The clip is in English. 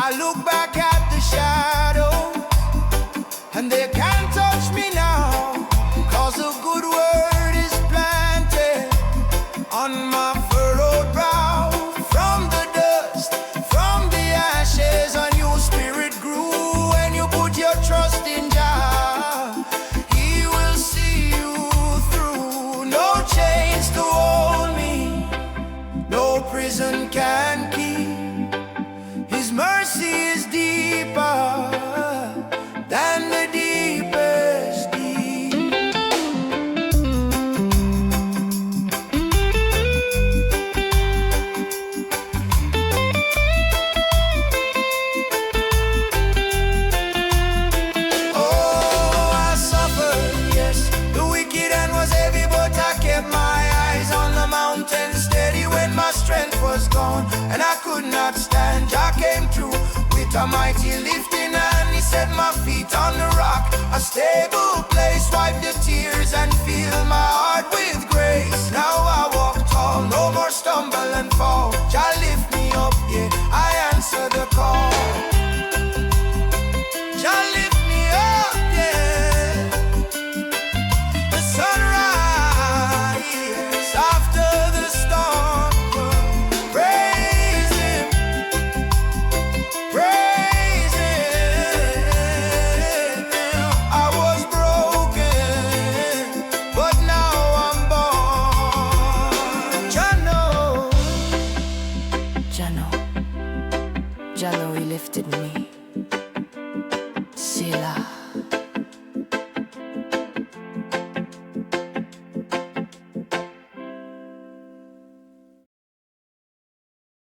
I look back at the shadow, and they can't touch me now, 'cause a good word is planted on my furrowed brow. From the dust, from the ashes, a new spirit grew. When you put your trust in Jah, He will see you through. No chains to hold me, no prison can keep. His mercy is deeper than the deepest deep. Oh, I suffered, yes, the wicked hand was heavy, but I kept my eyes on the mountain steady. When my strength was gone and I could not stand, Jah came through with a mighty lifting hand. He set my feet on the rock, a stable place. Wipe the tears and fill my heart with grace. Now I walk tall, no more stumble and fall. Jah lift me up, yeah, I answer the call. Jah lift me up, yeah. The sunrise after the storm. Praise Him, praise Him. I was broken, but now I'm born. Jah know, Jah know, He lifted me.